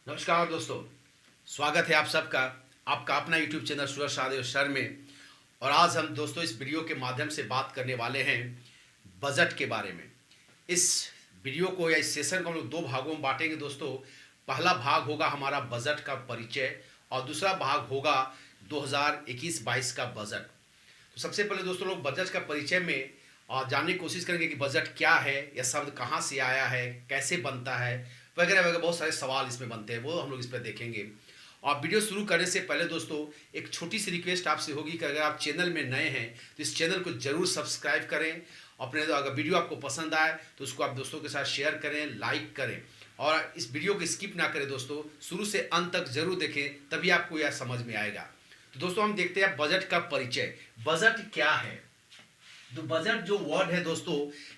नमस्कार दोस्तों, स्वागत है आप सबका आपका अपना यूट्यूब चैनल सूरज सादेव सर में। और आज हम दोस्तों इस वीडियो के माध्यम से बात करने वाले हैं बजट के बारे में। इस वीडियो को या इस सेशन को हम लोग दो भागों में बांटेंगे दोस्तों। पहला भाग होगा हमारा बजट का परिचय और दूसरा भाग होगा 2021-22 का बजट। तो सबसे पहले दोस्तों लोग बजट का परिचय में जानने की कोशिश करेंगे कि बजट क्या है, यह शब्द कहाँ से आया है, कैसे बनता है, वगैरह वगैरह बहुत सारे सवाल इसमें बनते हैं, वो हम लोग इस पर देखेंगे। और वीडियो शुरू करने से पहले दोस्तों एक छोटी सी रिक्वेस्ट आपसे होगी कि अगर आप चैनल में नए हैं तो इस चैनल को जरूर सब्सक्राइब करें। अपने अगर वीडियो आपको पसंद आए तो उसको आप दोस्तों के साथ शेयर करें, लाइक करें और इस वीडियो को स्किप ना करें दोस्तों, शुरू से अंत तक जरूर देखें, तभी आपको यह समझ में आएगा। तो दोस्तों हम देखते हैं बजट का परिचय। बजट क्या है? तो बजट जो वर्ड है दोस्तों,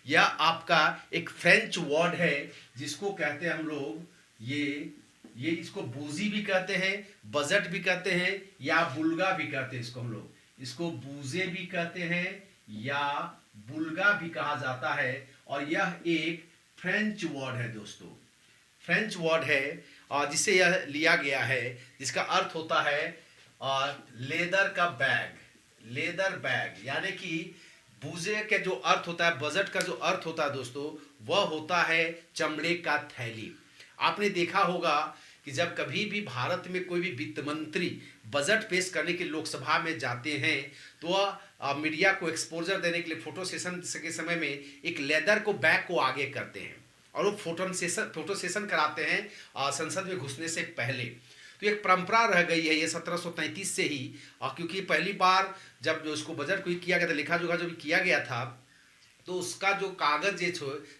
यह आपका एक फ्रेंच वर्ड है जिसको कहते हैं हम लोग ये इसको बूजी भी कहते हैं, बजट भी कहते हैं या बुल्गा भी कहते हैं। इसको हम लोग इसको बूजे भी कहते हैं या बुल्गा भी कहा जाता है। और यह एक फ्रेंच वर्ड है दोस्तों, फ्रेंच वर्ड है और जिससे यह लिया गया है, जिसका अर्थ होता है लेदर का बैग। लेदर बैग यानी कि बूजे का जो अर्थ होता है, बजट का जो अर्थ होता है दोस्तों, वह होता है चमड़े का थैली। आपने देखा होगा कि जब कभी भी भारत में कोई भी वित्त मंत्री बजट पेश करने के लोकसभा में जाते हैं तो वह मीडिया को एक्सपोजर देने के लिए फोटो सेशन के समय में एक लेदर को बैग को आगे करते हैं और वो फोटो सेशन कराते हैं संसद में घुसने से पहले। तो एक परंपरा रह गई है ये 1733 से ही, क्योंकि पहली बार जब जो उसको बजट को किया गया था, लेखा जोखा जो भी किया गया था, तो उसका जो कागज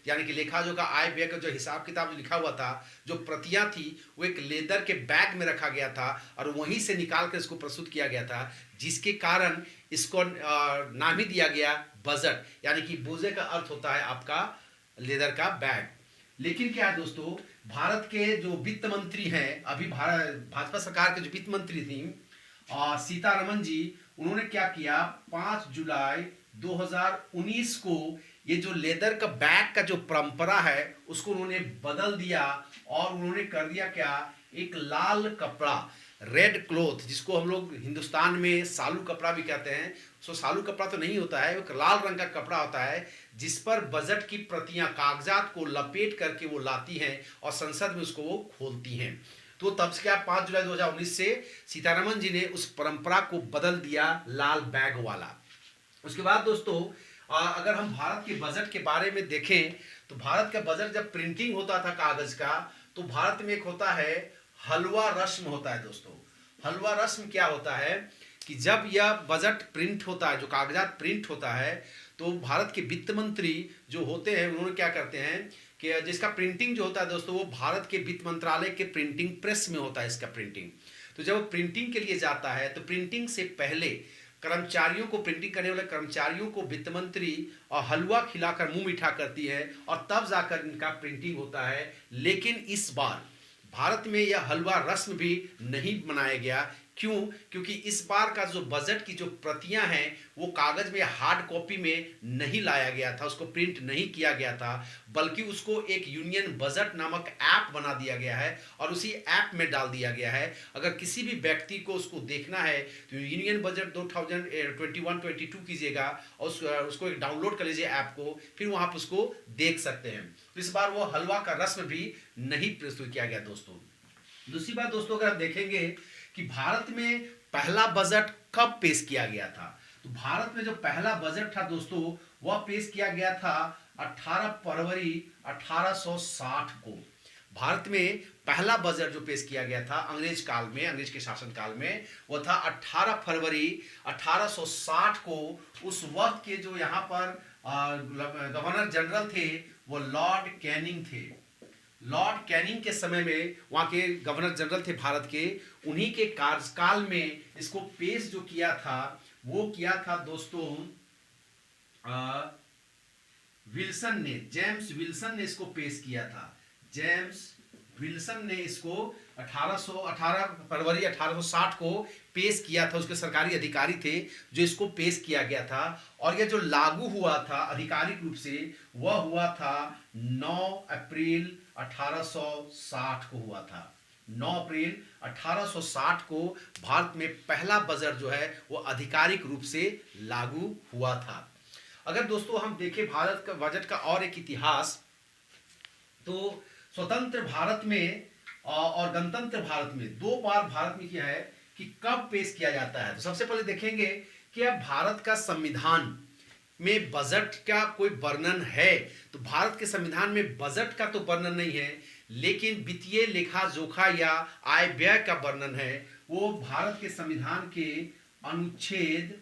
यानी कि लेखा जोखा आय व्यय का जो हिसाब किताब जो लिखा हुआ था, जो प्रतियां थी, वो एक लेदर के बैग में रखा गया था और वहीं से निकाल कर इसको प्रस्तुत किया गया था, जिसके कारण इसको नाम ही दिया गया बजट। यानी कि बूजे का अर्थ होता है आपका लेदर का बैग। लेकिन क्या है दोस्तों, भारत के जो वित्त मंत्री हैं, अभी भाजपा सरकार के जो वित्त मंत्री थी सीतारमन जी, उन्होंने क्या किया, 5 जुलाई 2019 को ये जो लेदर का बैग का जो परंपरा है उसको उन्होंने बदल दिया और उन्होंने कर दिया क्या, एक लाल कपड़ा, रेड क्लॉथ, जिसको हम लोग हिंदुस्तान में सालू कपड़ा भी कहते हैं। सो सालू कपड़ा तो नहीं होता है, एक लाल रंग का कपड़ा होता है जिस पर बजट की प्रतियां, कागजात को लपेट करके वो लाती हैं और संसद में उसको वो खोलती हैं। तो तब से क्या, 5 जुलाई 2019 से सीतारमन जी ने उस परंपरा को बदल दिया लाल बैग वाला। उसके बाद दोस्तों अगर हम भारत के बजट के बारे में देखें तो भारत का बजट जब प्रिंटिंग होता था कागज का, तो भारत में एक होता है हलवा रस्म होता है दोस्तों। हलवा रस्म क्या होता है कि जब यह बजट प्रिंट होता है, जो कागजात प्रिंट होता है, तो भारत के वित्त मंत्री जो होते हैं उन्होंने क्या करते हैं कि जिसका प्रिंटिंग जो होता है दोस्तों, वो भारत के वित्त मंत्रालय के प्रिंटिंग प्रेस में होता है इसका प्रिंटिंग। तो जब वो प्रिंटिंग के लिए जाता है तो प्रिंटिंग से पहले कर्मचारियों को, प्रिंटिंग करने वाले कर्मचारियों को वित्त मंत्री और हलवा खिलाकर मुंह मीठा करती है और तब जाकर इनका प्रिंटिंग होता है। लेकिन इस बार भारत में यह हलवा रस्म भी नहीं मनाया गया। क्यों? क्योंकि इस बार का जो बजट की जो प्रतियां हैं वो कागज में हार्ड कॉपी में नहीं लाया गया था, उसको प्रिंट नहीं किया गया था, बल्कि उसको एक यूनियन बजट नामक ऐप बना दिया गया है और उसी ऐप में डाल दिया गया है। अगर किसी भी व्यक्ति को उसको देखना है तो यूनियन बजट 2021-22 कीजिएगा और उसको एक डाउनलोड कर लीजिए ऐप को, फिर वहां पर उसको देख सकते हैं। तो इस बार वो हलवा का रस्म भी नहीं प्रस्तुत किया गया दोस्तों। दूसरी बात दोस्तों, अगर आप देखेंगे कि भारत में पहला बजट कब पेश किया गया था, तो भारत में जो पहला बजट था दोस्तों, वह पेश किया गया था 18 फरवरी 1860 को। भारत में पहला बजट जो पेश किया गया था अंग्रेज काल में, अंग्रेज के शासन काल में, वह था 18 फरवरी 1860 को। उस वक्त के जो यहाँ पर गवर्नर जनरल थे वो लॉर्ड कैनिंग थे। लॉर्ड कैनिंग के समय में वहाँ के गवर्नर जनरल थे भारत के, उन्हीं के कार्यकाल में इसको पेश जो किया था वो किया था दोस्तों विल्सन ने, जेम्स विल्सन ने इसको पेश किया था। जेम्स विल्सन ने इसको 18 फरवरी 1860 को पेश किया था। उसके सरकारी अधिकारी थे जो इसको पेश किया गया था और यह जो लागू हुआ था आधिकारिक रूप से, वह हुआ था 9 अप्रैल 1860 को हुआ था। 9 अप्रैल 1860 को भारत में पहला बजट जो है वो आधिकारिक रूप से लागू हुआ था। अगर दोस्तों हम देखें भारत का बजट का और एक इतिहास, तो स्वतंत्र भारत में और गणतंत्र भारत में दो बार भारत में क्या है कि कब पेश किया जाता है। तो सबसे पहले देखेंगे कि अब भारत का संविधान में बजट का कोई वर्णन है, तो भारत के संविधान में बजट का तो वर्णन नहीं है, लेकिन वित्तीय लेखा जोखा या आय व्यय का वर्णन है। वो भारत के संविधान के अनुच्छेद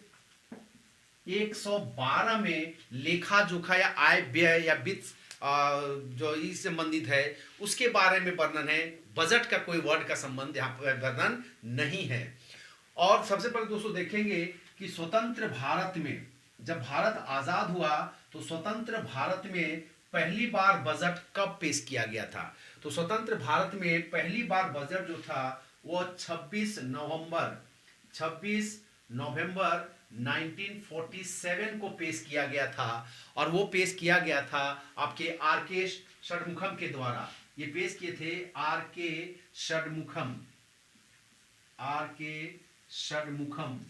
112 में लेखा जोखा या आय व्यय या वित्त जो इससे संबंधित है उसके बारे में वर्णन है। बजट का कोई वर्ड का संबंध यहाँ पर वर्णन नहीं है। और सबसे पहले दोस्तों देखेंगे कि स्वतंत्र भारत में जब भारत आजाद हुआ तो स्वतंत्र भारत में पहली बार बजट कब पेश किया गया था। तो स्वतंत्र भारत में पहली बार बजट जो था वो 26 नवंबर 1947 को पेश किया गया था। और वो पेश किया गया था आपके आर के षडमुखम के द्वारा। ये पेश किए थे आर के षडमुखम।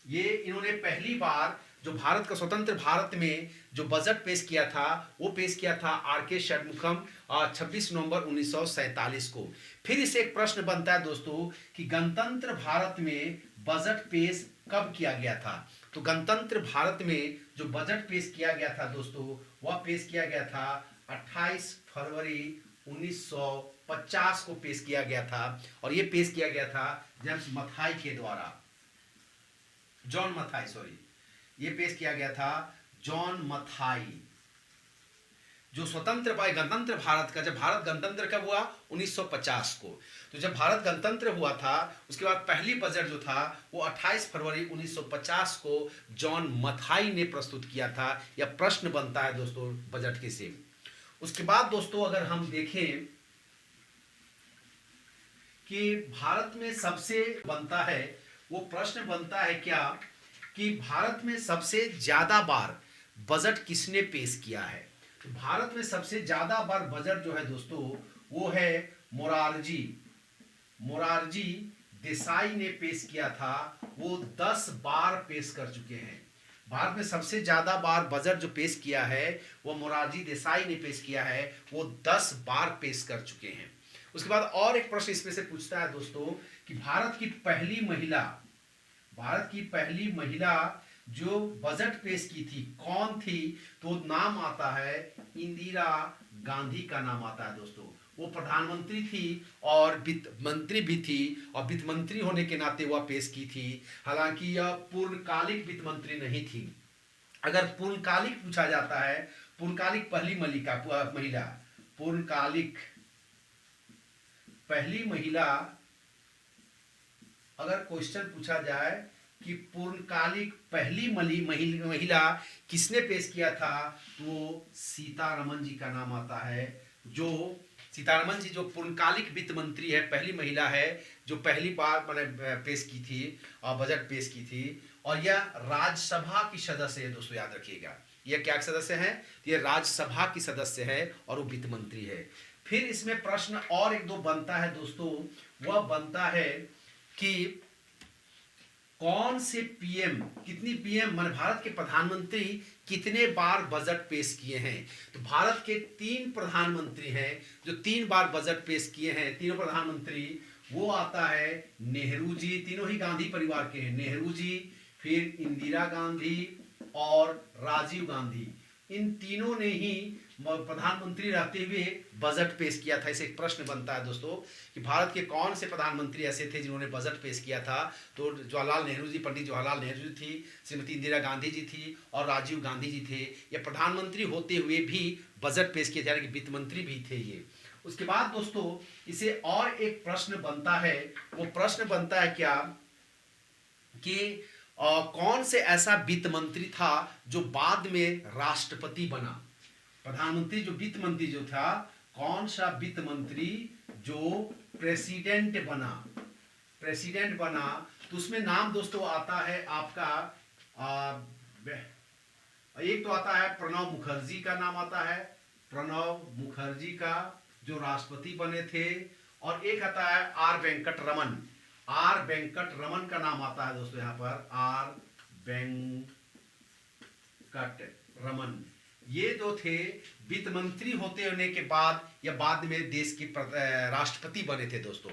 ये इन्होंने पहली बार जो भारत का स्वतंत्र भारत में जो बजट पेश किया था वो पेश किया था आर के षडमुखम 26 नवंबर 1947 को। फिर इसे एक प्रश्न बनता है दोस्तों कि गणतंत्र भारत में बजट पेश कब किया गया था। तो गणतंत्र भारत में जो बजट पेश किया गया था दोस्तों वह पेश किया गया था 28 फरवरी 1950 को पेश किया गया था। और यह पेश किया गया था जेम्स मथाई के द्वारा, जॉन मथाई, सॉरी, ये पेश किया गया था जॉन मथाई। जो स्वतंत्र गणतंत्र भारत का, जब भारत गणतंत्र कब हुआ 1950 को। तो जब भारत गणतंत्र हुआ था उसके बाद पहली बजट जो था वो 28 फरवरी 1950 को जॉन मथाई ने प्रस्तुत किया था। यह प्रश्न बनता है दोस्तों बजट के से। उसके बाद दोस्तों अगर हम देखें कि भारत में सबसे बनता है, वो प्रश्न बनता है क्या कि भारत में सबसे ज्यादा बार बजट किसने पेश किया है। तो भारत में सबसे ज्यादा बार बजट जो है दोस्तों वो है मोरारजी देसाई ने पेश किया था। वो 10 बार पेश कर चुके हैं। भारत में सबसे ज्यादा बार बजट जो पेश किया है वो मोरारजी देसाई ने पेश किया है, वो 10 बार पेश कर चुके हैं। उसके बाद और एक प्रश्न इसमें से पूछता है दोस्तों कि भारत की पहली महिला जो बजट पेश की थी कौन थी। तो नाम आता है इंदिरा गांधी का नाम आता है दोस्तों। वो प्रधानमंत्री थी और वित्त मंत्री भी थी, और वित्त मंत्री होने के नाते वह पेश की थी। हालांकि यह पूर्णकालिक वित्त मंत्री नहीं थी। अगर पूर्णकालिक पूछा जाता है, पूर्णकालिक पहली महिला अगर क्वेश्चन पूछा जाए कि पूर्णकालिक पहली महिला किसने पेश किया था, तो सीतारमन जी का नाम आता है। जो सीतारमन जी जो पूर्णकालिक वित्त मंत्री है, पहली महिला है जो पहली बार मैंने पेश की थी और बजट पेश की थी। और यह राज्यसभा की सदस्य है दोस्तों, याद रखिएगा। यह क्या सदस्य है, यह राज्यसभा की सदस्य है और वो वित्त मंत्री है। फिर इसमें प्रश्न और एक दो बनता है दोस्तों, वह बनता है कि कौन से पीएम, कितनी पीएम मान भारत के प्रधानमंत्री कितने बार बजट पेश किए हैं। तो भारत के 3 प्रधानमंत्री हैं जो 3 बार बजट पेश किए हैं। तीनों प्रधानमंत्री वो आता है नेहरू जी, तीनों ही गांधी परिवार के हैं, नेहरू जी, फिर इंदिरा गांधी और राजीव गांधी। इन तीनों ने ही प्रधानमंत्री रहते हुए बजट पेश किया था। इसे एक प्रश्न बनता है दोस्तों कि भारत के कौन से प्रधानमंत्री ऐसे थे जिन्होंने बजट पेश किया था। तो जवाहरलाल नेहरू जी, पंडित जवाहरलाल नेहरू जी थी, श्रीमती इंदिरा गांधी जी थी और राजीव गांधी जी थे। ये प्रधानमंत्री होते हुए भी बजट पेश किए जा रहे, वित्त मंत्री भी थे ये। उसके बाद दोस्तों इसे और एक प्रश्न बनता है, वो प्रश्न बनता है क्या कि कौन से ऐसा वित्त मंत्री था जो बाद में राष्ट्रपति बना। प्रधानमंत्री जो वित्त मंत्री जो था, कौन सा वित्त मंत्री जो प्रेसिडेंट बना। तो उसमें नाम दोस्तों आता है आपका एक तो आता है प्रणब मुखर्जी का नाम आता है, प्रणब मुखर्जी का जो राष्ट्रपति बने थे। और एक आता है आर वेंकट रमन। आर वेंकट रमन का नाम आता है दोस्तों यहाँ पर, आर वेंकट रमन। ये जो थे वित्त मंत्री होते होने के बाद या बाद में देश के राष्ट्रपति बने थे दोस्तों।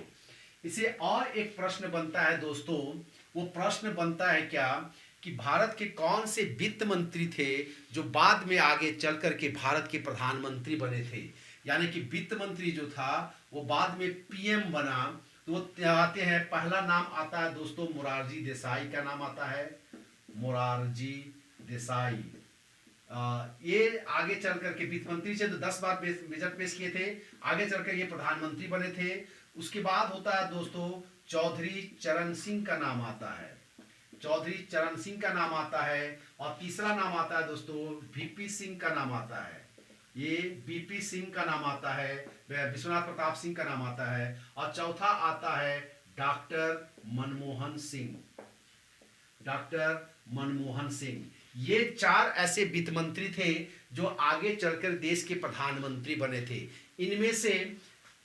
इसे और एक प्रश्न बनता है दोस्तों, वो प्रश्न बनता है क्या कि भारत के कौन से वित्त मंत्री थे जो बाद में आगे चल करके भारत के प्रधानमंत्री बने थे। यानी कि वित्त मंत्री जो था वो बाद में पीएम बना। तो वो आते हैं, पहला नाम आता है दोस्तों मोरारजी देसाई का नाम आता है, मोरारजी देसाई। ये आगे चल करके वित्त मंत्री से तो 10 बार बजट पेश किए थे, आगे चलकर ये प्रधानमंत्री बने थे। उसके बाद होता है दोस्तों चौधरी चरण सिंह का नाम आता है, चौधरी चरण सिंह का नाम आता है। और तीसरा नाम आता है दोस्तों वीपी सिंह का नाम आता है, ये वीपी सिंह का नाम आता है, विश्वनाथ प्रताप सिंह का नाम आता है। और चौथा आता है डॉक्टर मनमोहन सिंह, डॉक्टर मनमोहन सिंह। ये 4 ऐसे वित्त मंत्री थे जो आगे चलकर देश के प्रधानमंत्री बने थे। इनमें से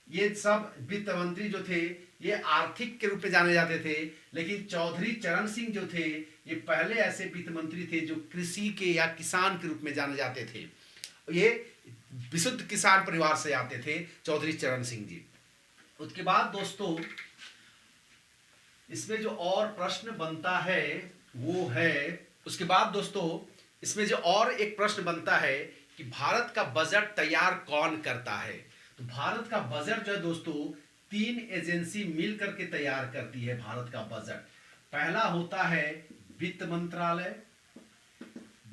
ये सब वित्त मंत्री जो थे ये आर्थिक के रूप में जाने जाते थे, लेकिन चौधरी चरण सिंह जो थे ये पहले ऐसे वित्त मंत्री थे जो कृषि के या किसान के रूप में जाने जाते थे। ये विशुद्ध किसान परिवार से आते थे चौधरी चरण सिंह जी। उसके बाद दोस्तों इसमें जो और प्रश्न बनता है वो है, उसके बाद दोस्तों इसमें जो और एक प्रश्न बनता है कि भारत का बजट तैयार कौन करता है। तो भारत का बजट जो है दोस्तों 3 एजेंसी मिल करके तैयार करती है भारत का बजट। पहला होता है वित्त मंत्रालय।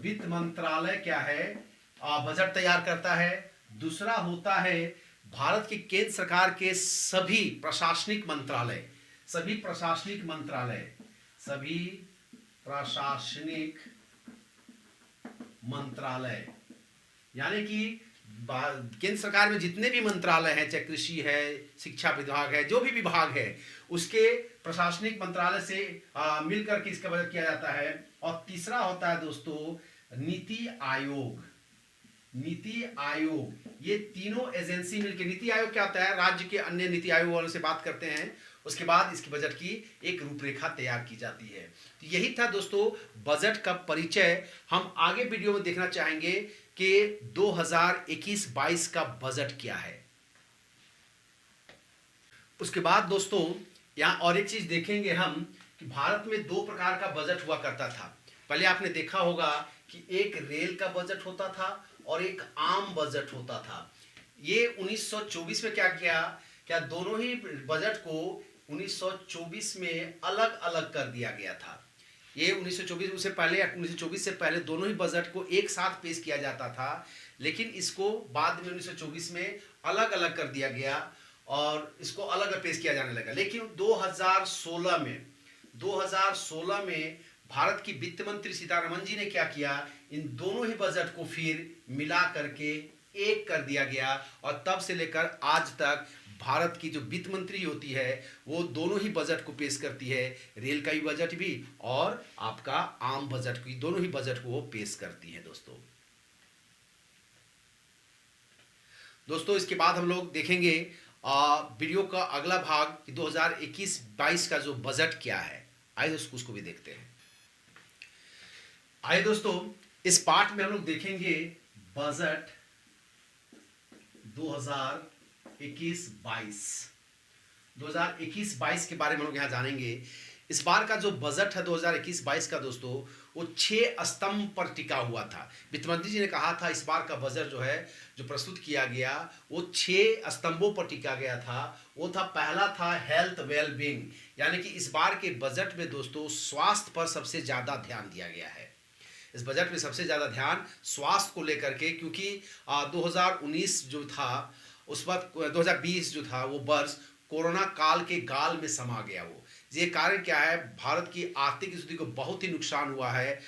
वित्त मंत्रालय क्या है, बजट तैयार करता है। दूसरा होता है भारत की केंद्र सरकार के सभी प्रशासनिक मंत्रालय, सभी प्रशासनिक मंत्रालय, सभी प्रशासनिक मंत्रालय, यानी कि केंद्र सरकार में जितने भी मंत्रालय हैं, चाहे कृषि है, शिक्षा विभाग है, जो भी विभाग है, उसके प्रशासनिक मंत्रालय से मिलकर के इसका बजट किया जाता है। और तीसरा होता है दोस्तों नीति आयोग। नीति आयोग, ये तीनों एजेंसी मिलकर, नीति आयोग क्या होता है, राज्य के अन्य नीति आयोग वालों से बात करते हैं, उसके बाद इसकी बजट की एक रूपरेखा तैयार की जाती है। तो यही था दोस्तों बजट का परिचय। हम आगे वीडियो में देखना चाहेंगे कि 2021-22 का बजट क्या है। उसके बाद दोस्तों यहां और एक चीज देखेंगे हम कि भारत में 2 प्रकार का बजट हुआ करता था। पहले आपने देखा होगा कि एक रेल का बजट होता था और एक आम बजट होता था। ये 1924 में क्या किया, क्या दोनों ही बजट को 1924 में अलग अलग कर दिया गया था। ये 1924 से पहले, 1924 से पहले दोनों ही बजट को एक साथ पेश किया जाता था, लेकिन इसको बाद में 1924 में अलग अलग कर दिया गया और इसको अलग पेश किया जाने लगा। लेकिन 2016 में भारत की वित्त मंत्री सीतारमण जी ने क्या किया, इन दोनों ही बजट को फिर मिला करके एक कर दिया गया। और तब से लेकर आज तक भारत की जो वित्त मंत्री होती है वो दोनों ही बजट को पेश करती है, रेल का भी बजट भी और आपका आम बजट की, दोनों ही बजट को वो पेश करती है दोस्तों इसके बाद हम लोग देखेंगे वीडियो का अगला भाग कि 2021-22 का जो बजट क्या है। आइए दोस्तों उसको भी देखते हैं। आइए दोस्तों इस पार्ट में हम लोग देखेंगे बजट 2021-22 के बारे में हम लोग यहाँ जानेंगे। इस बार का जो बजट है 2021-22 का दोस्तों वो 6 स्तंभ पर टिका हुआ था। वित्त मंत्री जी ने कहा था इस बार का बजट जो है जो प्रस्तुत किया गया वो 6 स्तंभों पर टिका गया था। वो था, पहला था हेल्थ वेल बीइंग, यानी कि इस बार के बजट में दोस्तों स्वास्थ्य पर सबसे ज़्यादा ध्यान दिया गया है। इस बजट में सबसे ज़्यादा ध्यान स्वास्थ्य को लेकर के, क्योंकि 2019 जो था उस वक्त 2020 जो था वो वर्ष कोरोना काल के गाल में समा गया। वो ये कारण क्या है, भारत की आर्थिक स्थिति को बहुत ही नुकसान हुआ है।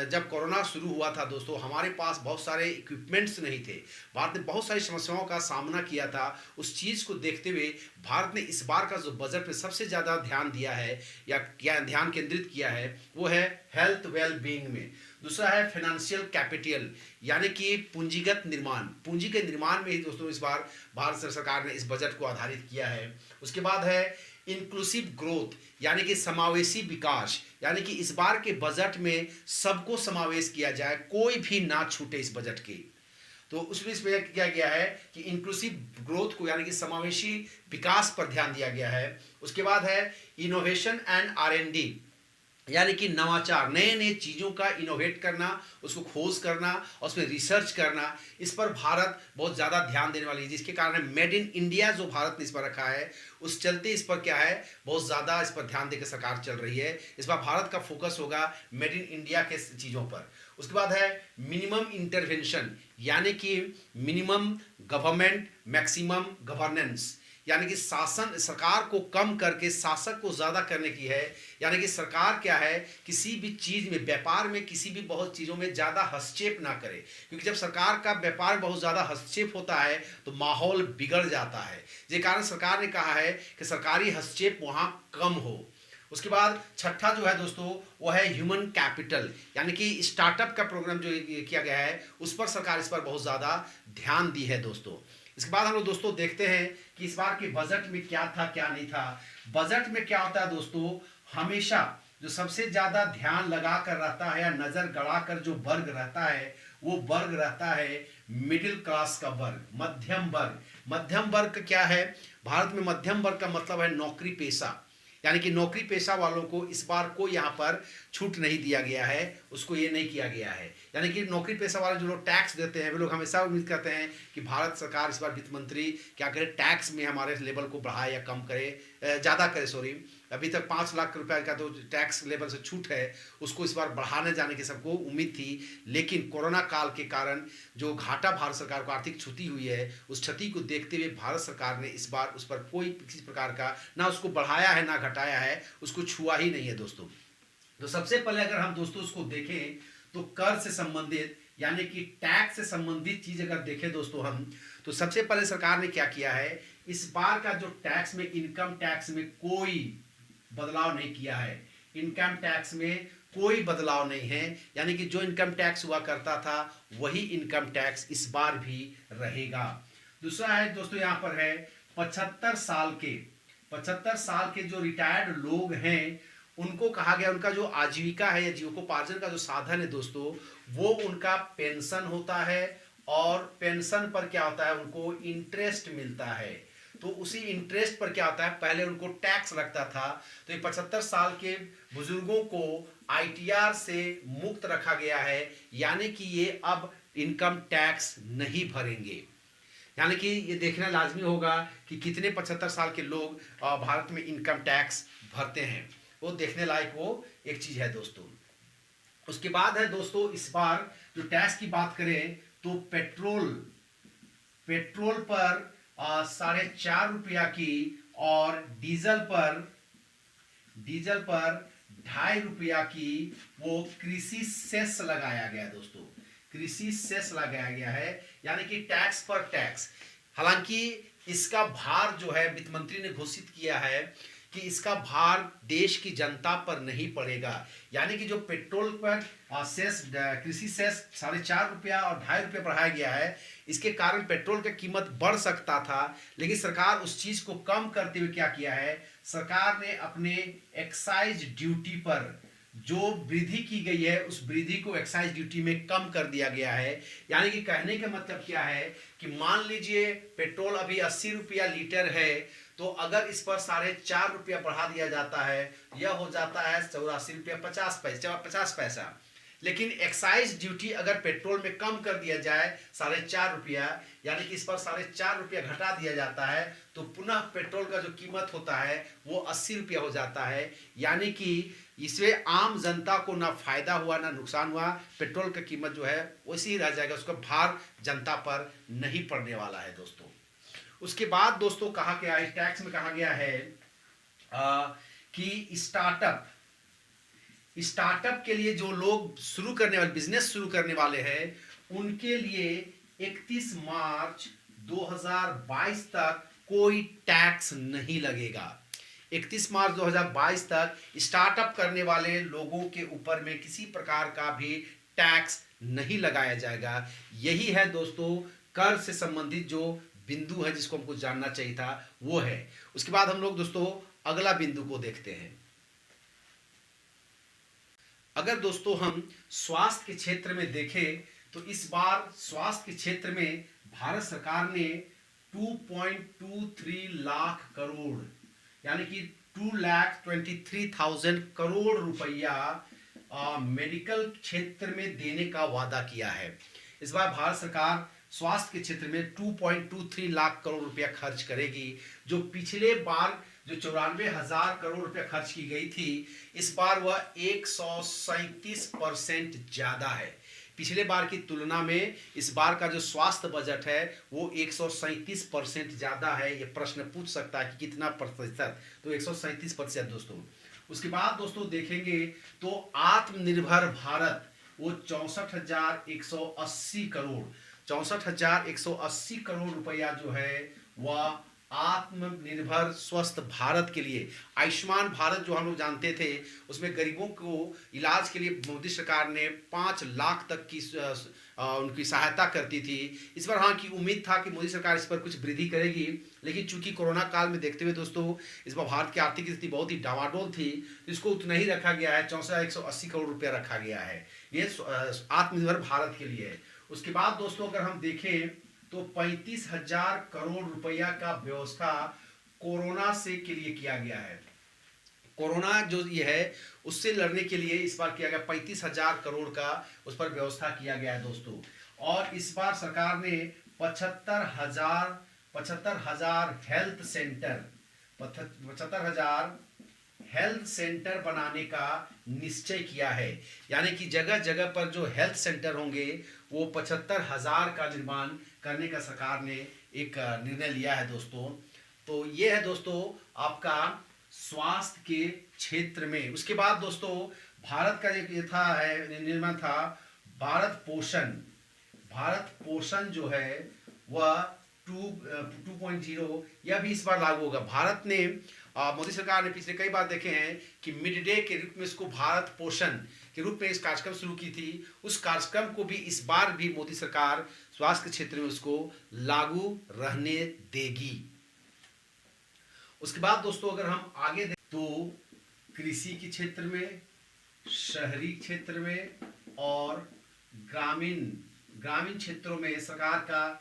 जब कोरोना शुरू हुआ था दोस्तों हमारे पास बहुत सारे इक्विपमेंट्स नहीं थे, भारत ने बहुत सारी समस्याओं का सामना किया था। उस चीज़ को देखते हुए भारत ने इस बार का जो बजट पे सबसे ज़्यादा ध्यान दिया है या क्या ध्यान केंद्रित किया है वो है हेल्थ वेल बीइंग में। दूसरा है फाइनेंशियल कैपिटल, यानी कि पूंजीगत निर्माण। पूंजी के निर्माण में ही दोस्तों इस बार भारत सरकार ने इस बजट को आधारित किया है। उसके बाद है इंक्लूसिव ग्रोथ, यानी कि समावेशी विकास, यानी कि इस बार के बजट में सबको समावेश किया जाए, कोई भी ना छूटे इस बजट के। तो उसमें इसमें किया गया है कि इंक्लूसिव ग्रोथ को, यानी कि समावेशी विकास पर ध्यान दिया गया है। उसके बाद है इनोवेशन एंड R&D, यानी कि नवाचार, नए नए चीज़ों का इनोवेट करना, उसको खोज करना और उसमें रिसर्च करना, इस पर भारत बहुत ज़्यादा ध्यान देने वाली है, जिसके कारण मेड इन इंडिया जो भारत ने इस पर रखा है, उस चलते इस पर क्या है, बहुत ज़्यादा इस पर ध्यान देकर सरकार चल रही है। इस बार भारत का फोकस होगा मेड इन इंडिया के चीज़ों पर। उसके बाद है मिनिमम इंटरवेंशन, यानी कि मिनिमम गवर्नमेंट मैक्सिमम गवर्नेंस, यानी कि शासन, सरकार को कम करके शासक को ज़्यादा करने की है। यानी कि सरकार क्या है, किसी भी चीज़ में, व्यापार में, किसी भी बहुत चीज़ों में ज़्यादा हस्तक्षेप ना करे, क्योंकि जब सरकार का व्यापार बहुत ज़्यादा हस्तक्षेप होता है तो माहौल बिगड़ जाता है। जिस कारण सरकार ने कहा है कि सरकारी हस्तक्षेप वहाँ कम हो। उसके बाद छठा जो है दोस्तों वो है ह्यूमन कैपिटल, यानी कि स्टार्टअप का प्रोग्राम जो किया गया है उस पर सरकार इस पर बहुत ज़्यादा ध्यान दी है दोस्तों। इसके बाद हम लोग दोस्तों देखते हैं कि इस बार के बजट में क्या था क्या नहीं था। बजट में क्या होता है दोस्तों, हमेशा जो सबसे ज़्यादा ध्यान लगा कर रहता है या नज़र गड़ा कर जो वर्ग रहता है, वो वर्ग रहता है मिडिल क्लास का वर्ग, मध्यम वर्ग। मध्यम वर्ग क्या है, भारत में मध्यम वर्ग का मतलब है नौकरी पेशा, यानी कि नौकरी पेशा वालों को इस बार कोई यहाँ पर छूट नहीं दिया गया है, उसको ये नहीं किया गया है। यानी कि नौकरी पेशा वाले जो लोग टैक्स देते हैं वे लोग हमेशा उम्मीद करते हैं कि भारत सरकार इस बार वित्त मंत्री क्या करे, टैक्स में हमारे लेवल को बढ़ाए या कम करे, ज़्यादा करे, सॉरी। अभी तक 5 लाख रुपए का तो टैक्स लेवल से छूट है, उसको इस बार बढ़ाने जाने की सबको उम्मीद थी, लेकिन कोरोना काल के कारण जो घाटा भारत सरकार को आर्थिक क्षति हुई है, उस क्षति को देखते हुए भारत सरकार ने इस बार उस पर कोई किसी प्रकार का ना उसको बढ़ाया है ना घटाया है, उसको छुआ ही नहीं है दोस्तों। तो सबसे पहले अगर हम दोस्तों उसको देखें तो कर से संबंधित, यानी कि टैक्स से संबंधित चीज अगर देखें दोस्तों हम, तो सबसे पहले सरकार ने क्या किया है, इस बार का जो टैक्स में, इनकम टैक्स में कोई बदलाव नहीं किया है। इनकम टैक्स में कोई बदलाव नहीं है, यानी कि जो इनकम टैक्स हुआ करता था वही इनकम टैक्स इस बार भी रहेगा। दूसरा है दोस्तों यहाँ पर है 75 साल के जो रिटायर्ड लोग हैं उनको कहा गया, उनका जो आजीविका है या जीविकोपार्जन का जो साधन है दोस्तों, वो उनका पेंशन होता है, और पेंशन पर क्या होता है, उनको इंटरेस्ट मिलता है। तो उसी इंटरेस्ट पर क्या होता है, पहले उनको टैक्स लगता था, तो ये 75 साल के बुजुर्गों को ITR से मुक्त रखा गया है, यानी कि ये अब इनकम टैक्स नहीं भरेंगे। यानी कि ये देखना लाजमी होगा कि कितने 75 साल के लोग भारत में इनकम टैक्स भरते हैं, वो देखने लायक वो एक चीज़ है दोस्तों। उसके बाद है दोस्तों, इस बार जो टैक्स की बात करें तो पेट्रोल पर 4.5 रुपया की, और डीजल पर 2.5 रुपया की वो कृषि सेस लगाया गया दोस्तों, कृषि सेस लगाया गया है, यानी कि टैक्स पर टैक्स। हालांकि इसका भार जो है वित्त मंत्री ने घोषित किया है कि इसका भार देश की जनता पर नहीं पड़ेगा, यानी कि जो पेट्रोल पर सेस, कृषि सेस 4.5 रुपया और 2.5 रुपया बढ़ाया गया है, इसके कारण पेट्रोल की कीमत बढ़ सकता था, लेकिन सरकार उस चीज को कम करते हुए क्या किया है, सरकार ने अपने एक्साइज ड्यूटी पर जो वृद्धि की गई है उस वृद्धि को एक्साइज ड्यूटी में कम कर दिया गया है। यानी कि कहने का मतलब क्या है कि मान लीजिए पेट्रोल अभी 80 रुपया लीटर है, तो अगर इस पर 4.5 रुपया बढ़ा दिया जाता है, यह हो जाता है 84 रुपया 50 पैसा। लेकिन एक्साइज ड्यूटी अगर पेट्रोल में कम कर दिया जाए 4.5 रुपया, यानी कि इस पर 4.5 रुपया घटा दिया जाता है, तो पुनः पेट्रोल का जो कीमत होता है वो 80 रुपया हो जाता है। यानी कि इससे आम जनता को ना फायदा हुआ ना नुकसान हुआ, पेट्रोल की कीमत जो है वैसी ही रह जाएगा, उसका भार जनता पर नहीं पड़ने वाला है दोस्तों। उसके बाद दोस्तों कहा गया है, टैक्स में कहा गया है कि स्टार्टअप के लिए जो लोग शुरू करने वाले, बिजनेस शुरू करने वाले हैं, उनके लिए 31 मार्च 2022 तक कोई टैक्स नहीं लगेगा। 31 मार्च 2022 तक स्टार्टअप करने वाले लोगों के ऊपर में किसी प्रकार का भी टैक्स नहीं लगाया जाएगा। यही है दोस्तों कर से संबंधित जो बिंदु है जिसको हमको जानना चाहिए था वो है। उसके बाद हम लोग दोस्तों अगला बिंदु को देखते हैं। अगर दोस्तों हम स्वास्थ्य के क्षेत्र में देखें तो इस बार स्वास्थ्य के क्षेत्र में भारत सरकार ने 2.23 लाख करोड़ यानी कि 2,23,000 करोड़ रुपया मेडिकल क्षेत्र में देने का वादा किया है। इस बार भारत सरकार स्वास्थ्य के क्षेत्र में 2.23 लाख करोड़ रुपया खर्च करेगी, जो पिछले बार जो 94,000 करोड़ रुपया खर्च की गई थी, इस बार वह 137% ज्यादा है। पिछले बार की तुलना में इस बार का जो स्वास्थ्य बजट है वो 137% ज्यादा है। ये प्रश्न पूछ सकता है कि कितना प्रतिशत, तो 137% दोस्तों। उसके बाद दोस्तों देखेंगे तो आत्मनिर्भर भारत वो 64,180 करोड़ 64,180 करोड़ रुपया जो है वह आत्मनिर्भर स्वस्थ भारत के लिए, आयुष्मान भारत जो हम लोग जानते थे उसमें गरीबों को इलाज के लिए मोदी सरकार ने 5 लाख तक की उनकी सहायता करती थी। इस बार हाँ की उम्मीद था कि मोदी सरकार इस पर कुछ वृद्धि करेगी, लेकिन चूंकि कोरोना काल में देखते हुए दोस्तों इस बार भारत की आर्थिक स्थिति बहुत ही डावाडोल थी, इसको उतना ही रखा गया है, 64,180 करोड़ रुपया रखा गया है। ये आत्मनिर्भर भारत के लिए है। उसके बाद दोस्तों अगर हम देखें तो 35,000 करोड़ रुपया का व्यवस्था कोरोना से के लिए किया गया है। कोरोना जो ये है उससे लड़ने के लिए इस बार किया गया 35,000 करोड़ का उस पर व्यवस्था किया गया है दोस्तों। और इस बार सरकार ने 75,000 हेल्थ सेंटर बनाने का निश्चय किया है। यानी कि जगह जगह पर जो हेल्थ सेंटर होंगे वो 75,000 का निर्माण करने का सरकार ने एक निर्णय लिया है दोस्तों। तो ये है दोस्तों आपका स्वास्थ्य के क्षेत्र में। उसके बाद दोस्तों भारत का ये था है निर्माण था भारत पोषण जो है वह 2.0 यह भी इस बार लागू होगा। भारत ने मोदी सरकार ने पिछले कई बार देखे हैं कि मिड डे के रूप में इसको भारत पोषण के रूप में इस कार्यक्रम शुरू की थी। उस कार्यक्रम को भी इस बार भी मोदी सरकार स्वास्थ्य क्षेत्र में उसको लागू रहने देगी। उसके बाद दोस्तों अगर हम आगे देखें तो कृषि के क्षेत्र में, शहरी क्षेत्र में और ग्रामीण क्षेत्रों में सरकार का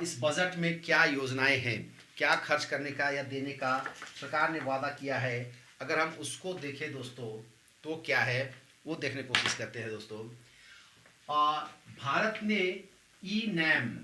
इस बजट में क्या योजनाएं हैं, क्या खर्च करने का या देने का सरकार ने वादा किया है, अगर हम उसको देखें दोस्तों तो क्या है वो देखने की कोशिश करते हैं दोस्तों। भारत ने ई नैम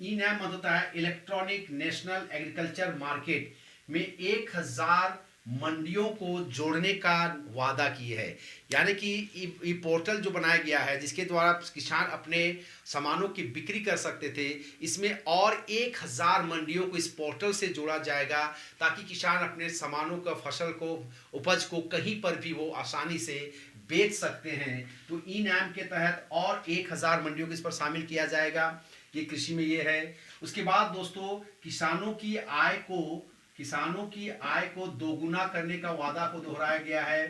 मतलब होता है इलेक्ट्रॉनिक नेशनल एग्रीकल्चर मार्केट में 1,000 मंडियों को जोड़ने का वादा की है। यानी कि ये पोर्टल जो बनाया गया है जिसके द्वारा किसान अपने सामानों की बिक्री कर सकते थे, इसमें और 1,000 मंडियों को इस पोर्टल से जोड़ा जाएगा ताकि किसान अपने सामानों का फसल को उपज को कहीं पर भी वो आसानी से बेच सकते हैं। तो ई नैम के तहत और 1,000 मंडियों को इस पर शामिल किया जाएगा। ये कृषि में ये है। उसके बाद दोस्तों किसानों की आय को दोगुना करने का वादा को दोहराया गया है।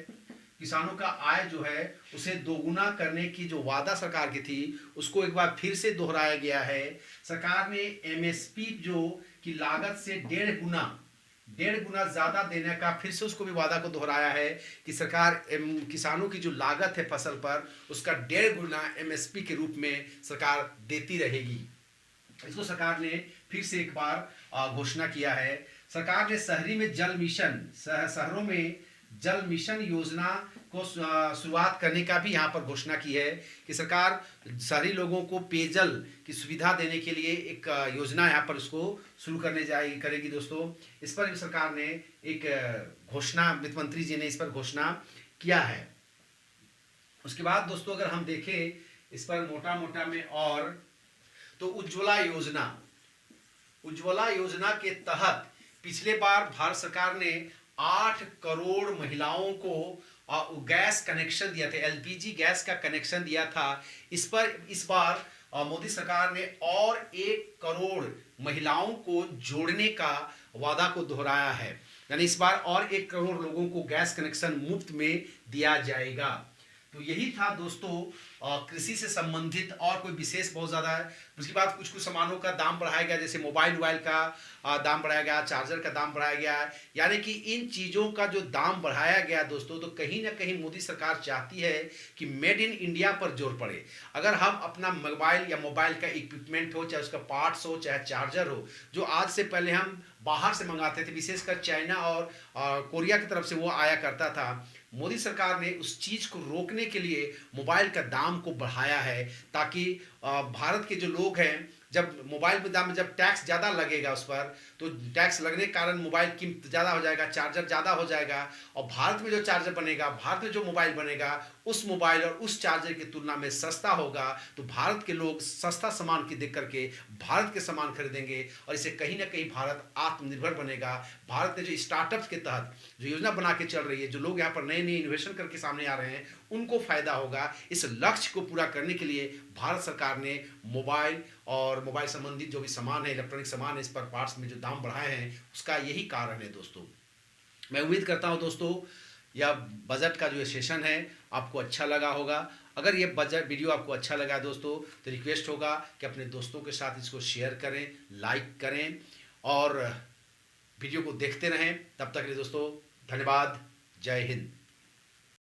किसानों का आय जो है उसे दोगुना करने की जो वादा सरकार की थी उसको एक बार फिर से दोहराया गया है। सरकार ने एमएसपी जो की लागत से 1.5 गुना ज्यादा देने का फिर से उसको भी वादा को दोहराया है कि सरकार किसानों की जो लागत है फसल पर उसका 1.5 गुना एमएसपी के रूप में सरकार देती रहेगी। इसको सरकार ने फिर से एक बार घोषणा किया है। सरकार ने शहरों में जल मिशन योजना को शुरुआत करने का भी यहाँ पर घोषणा की है कि सरकार शहरी लोगों को पेयजल की सुविधा देने के लिए एक योजना यहाँ पर उसको शुरू करेगी दोस्तों। इस पर सरकार ने एक घोषणा, वित्त मंत्री जी ने इस पर घोषणा किया है। उसके बाद दोस्तों अगर हम देखें इस पर मोटा में और तो उज्ज्वला योजना के तहत पिछले बार भारत सरकार ने 8 करोड़ महिलाओं को गैस कनेक्शन दिया था, एलपीजी गैस का कनेक्शन दिया था। इस बार मोदी सरकार ने और 1 करोड़ महिलाओं को जोड़ने का वादा को दोहराया है। यानी इस बार और 1 करोड़ लोगों को गैस कनेक्शन मुफ्त में दिया जाएगा। तो यही था दोस्तों कृषि से संबंधित, और कोई विशेष बहुत ज़्यादा है। उसके बाद कुछ कुछ सामानों का दाम बढ़ाया गया, जैसे मोबाइल का दाम बढ़ाया गया, चार्जर का दाम बढ़ाया गया है। यानी कि इन चीज़ों का जो दाम बढ़ाया गया दोस्तों, तो कहीं ना कहीं मोदी सरकार चाहती है कि मेड इन इंडिया पर जोर पड़े। अगर हम अपना मोबाइल या मोबाइल का इक्विपमेंट हो, चाहे उसका पार्ट्स हो, चाहे चार्जर हो, जो आज से पहले हम बाहर से मंगाते थे, विशेषकर चाइना और कोरिया की तरफ से वो आया करता था, मोदी सरकार ने उस चीज़ को रोकने के लिए मोबाइल का दाम को बढ़ाया है, ताकि भारत के जो लोग हैं, जब मोबाइल के दाम में जब टैक्स ज़्यादा लगेगा उस पर, तो टैक्स लगने के कारण मोबाइल कीमत ज़्यादा हो जाएगा, चार्जर ज़्यादा हो जाएगा, और भारत में जो चार्जर बनेगा, भारत में जो मोबाइल बनेगा, उस मोबाइल और उस चार्जर की तुलना में सस्ता होगा। तो भारत के लोग सस्ता सामान की देख करके भारत के सामान खरीदेंगे, और इससे कहीं ना कहीं भारत आत्मनिर्भर बनेगा। भारत ने जो स्टार्टअप के तहत जो योजना बना के चल रही है, जो लोग यहाँ पर नए नए इन्वेस्टमेंट करके सामने आ रहे हैं, उनको फायदा होगा। इस लक्ष्य को पूरा करने के लिए भारत सरकार ने मोबाइल और मोबाइल संबंधित जो भी सामान है, इलेक्ट्रॉनिक सामान है, इस पर पार्ट्स में जो दाम बढ़ाए हैं, उसका यही कारण है दोस्तों। मैं उम्मीद करता हूं दोस्तों, यह बजट का जो ये सेशन है आपको अच्छा लगा होगा। अगर ये बजट वीडियो आपको अच्छा लगा दोस्तों, तो रिक्वेस्ट होगा कि अपने दोस्तों के साथ इसको शेयर करें, लाइक करें, और वीडियो को देखते रहें। तब तक के लिए दोस्तों धन्यवाद। जय हिंद।